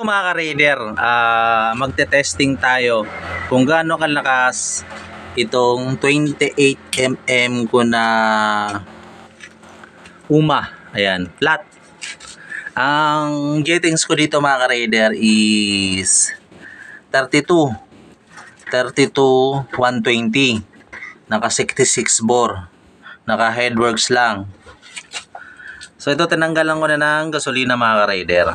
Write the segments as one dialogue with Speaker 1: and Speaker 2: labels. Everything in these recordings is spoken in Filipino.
Speaker 1: Mga ka-raider, magte-testing tayo kung gaano kalakas itong 28mm ko na UMA. Ayan, flat. Ang gettings ko dito mga ka-raider is 32 120. Naka 66 bore. Naka headworks lang. So ito, tinanggalan ko na ng gasolina mga ka-raider.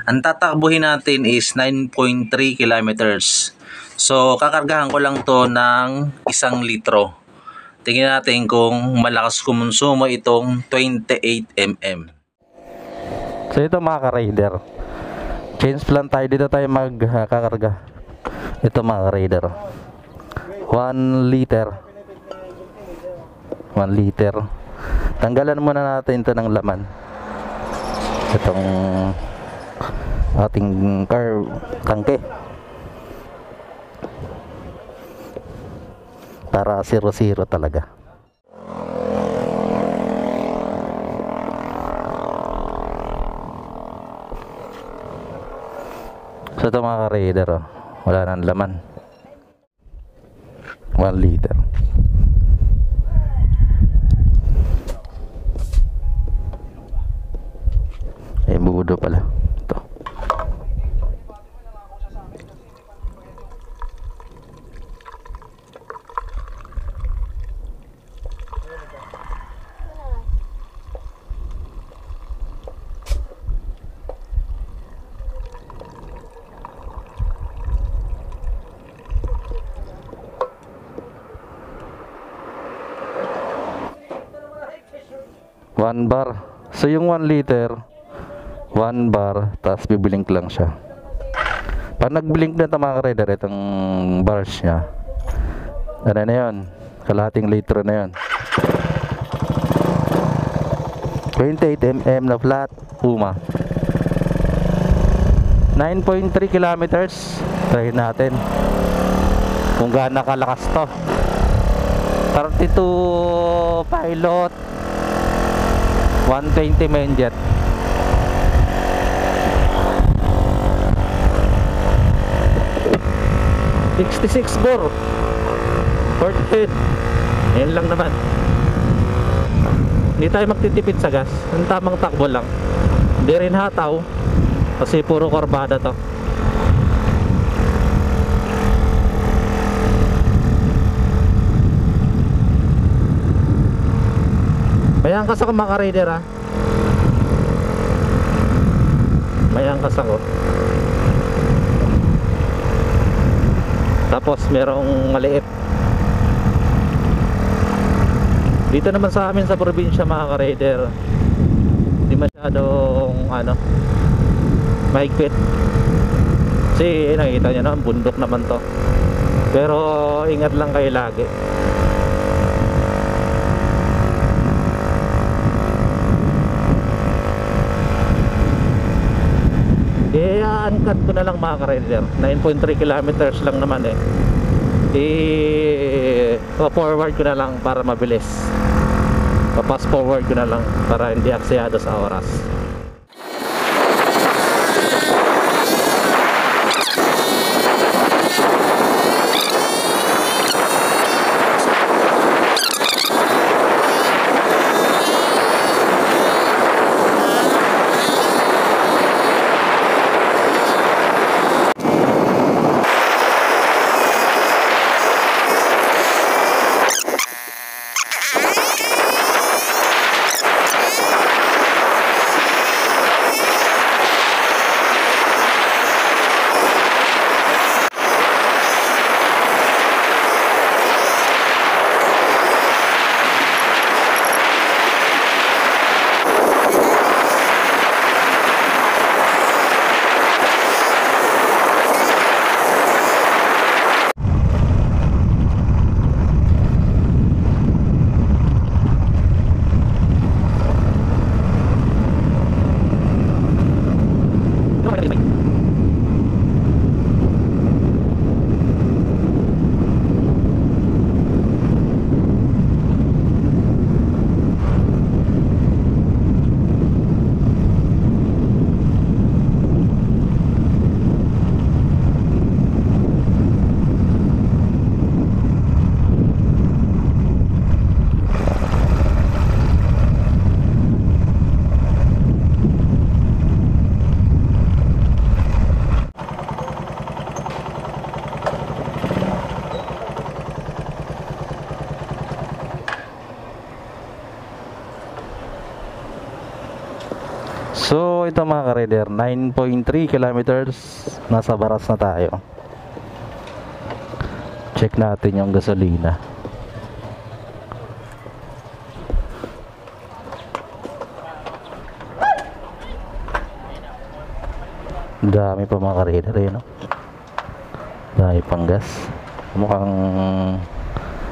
Speaker 1: Ang tatakbuhin natin is 9.3 kilometers. So, kakargahan ko lang to ng 1 litro. Tingnan natin kung malakas kumonsumo itong 28mm. So, ito mga ka-raider. Change plan tayo. Dito tayo magkakarga. Ito mga ka-raider. 1 liter. 1 liter. Tanggalan muna natin ito ng laman. Itong ating car tangke para 0-0 talaga. So ito mga ka-raider, wala nang laman. 1 liter. Budo pala. 1 bar. So yung 1 liter 1 bar, tapos biblink lang siya. Pag nag-blink na ito mga ka-raider, itong bars nya, ano na yun, kalahating litro na yun. 28mm na flat UMA, 9.3 kilometers. Try natin kung gaano kalakas to. 32 pilot, 120 main jet. $66 bore 48. Yan lang naman. Hindi tayo magtitipid sa gas. Ang tamang takbo lang. Hindi rin hataw kasi puro korbada to. May angkas ako mga ka-raider ha. May angkas ako. Tapos merong maliit. Dito naman sa amin sa probinsya mga ka-raider, hindi masyadong mahigpit. Kasi nakikita nyo naman, bundok naman to. Pero ingat lang kayo lagi. Uncut ko na lang mga ka-raider. 9.3 kilometers lang naman forward ko na lang para mabilis. Pass forward ko na lang para hindi aksayado sa oras. So ito mga ka-rider, 9.3 kilometers, nasa Baras na tayo. Check natin yung gasolina. Dami pa mga ka-rider eh, no? Dami pang gas. Mukhang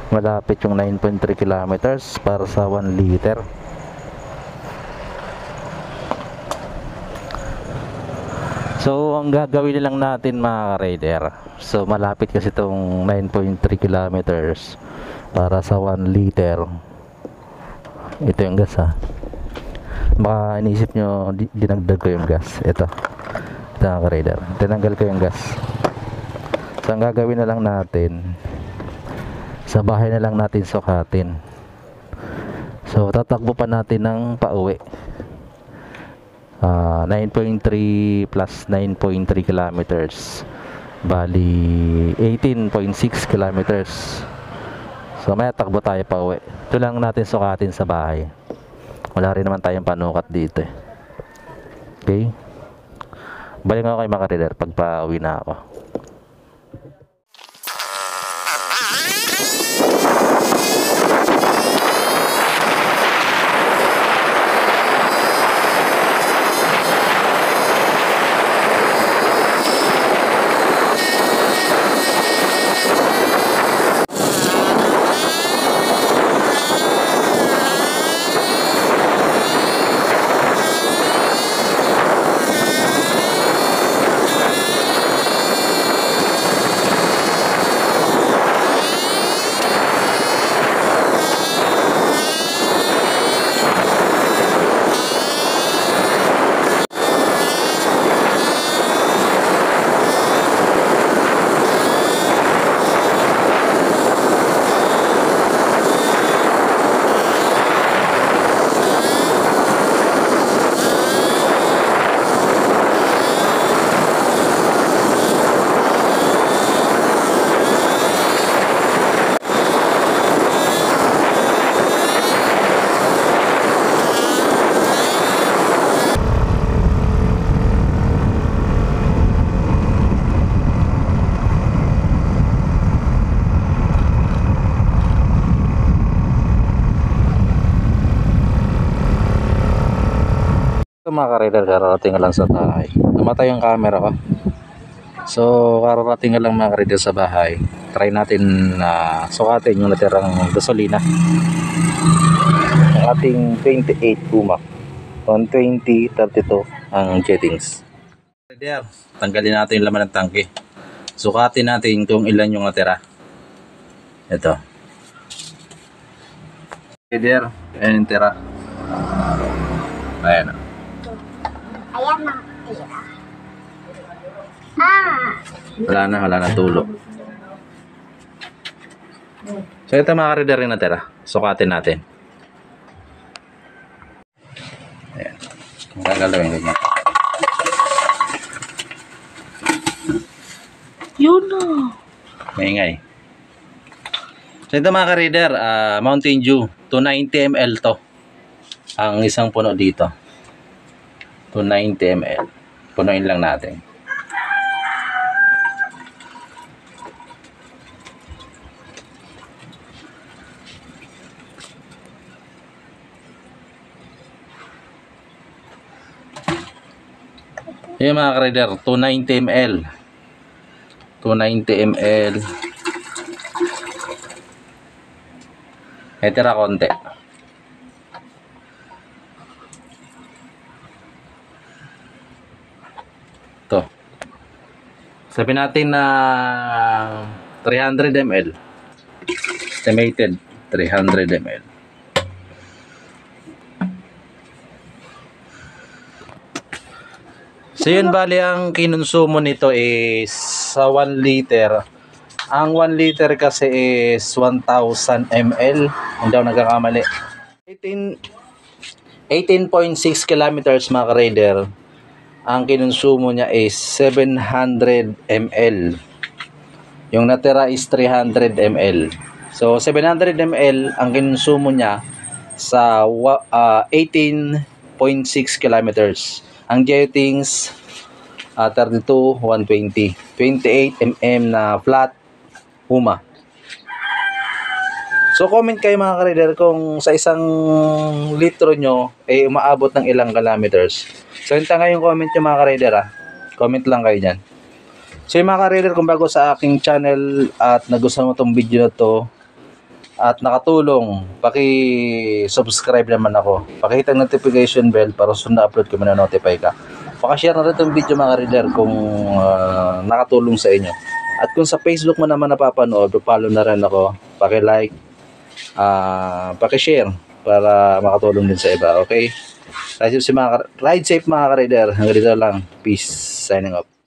Speaker 1: malapit yung 9.3 kilometers para sa 1 liter. So ang gagawin lang natin mga ka-rider, so malapit kasi itong 9.3 kilometers para sa 1 liter. Ito yung gas ha. Baka inisip nyo dinagdag ko yung gas. Ito mga ka-rider, tinanggal ko yung gas. So ang gagawin na lang natin, sa bahay na lang natin sukatin. So tatakbo pa natin ng pauwi. 9.3 plus 9.3 kilometers, bali 18.6 kilometers. So may takbo tayo pauwi. Ito lang natin sukatin sa bahay. Wala rin naman tayong panukat dito eh. Okay, balik ako kay mga ka-rider pag pauwi na ako. Mga ka-rider, kararating lang sa bahay. Namatay yung camera ko. So kararating lang mga ka-rider sa bahay. Try natin na sukatin yung natirang gasolina. Ang ating 28 Puma 120/32 ang jettings. Rider, tanggalin natin yung laman ng tangke. Sukatin natin kung ilan yung natira. Ito. Rider, ayan yung tira. Ayan.
Speaker 2: Ayan na.
Speaker 1: Wala na tulog. So ito mga ka-rider rin natira. Sukatin natin. Ayan. Gagalawin ganyan.
Speaker 2: Yun na.
Speaker 1: Maingay. So ito mga ka-rider, Mountain Dew 290 ml to. Ang isang puno dito. 290 ml. Punuin lang natin. Yan mga ka-rider, 290 ml. 290 ml. May tira konti. Ito. Sabi natin na 300 ml. Estimated 300 ml. So yun, bali ang kinonsumo nito is sa 1 liter. Ang 1 liter kasi is 1,000 ml. Hindi ako nagkakamali. 18.6 kilometers mga ka-rider. Ang kinonsumo niya is 700 ml. Yung natira is 300 ml. So 700 ml ang kinonsumo niya sa 18.6 kilometers. Ang jettings 32 120, 28 na flat Puma. So comment kayo mga ka-rider kung sa isang litro nyo ay umaabot ng ilang kilometers. So hinta nga yung comment nyo mga ka-rider Comment lang kayo dyan. So yung mga ka-rider, kung bago sa aking channel at nagustuhan mo tong video na to at nakatulong, paki-subscribe naman ako. Pakihit ang notification bell para sunod na upload ko na-notify ka. Paki-share na rin itong video mga ka-rider kung nakatulong sa inyo. At kung sa Facebook mo naman napapanood, follow na rin ako. Paki-like, paki-share para makatulong din sa iba. Okay? Ride safe mga ka-rider. Hanggang dito lang. Peace. Signing off.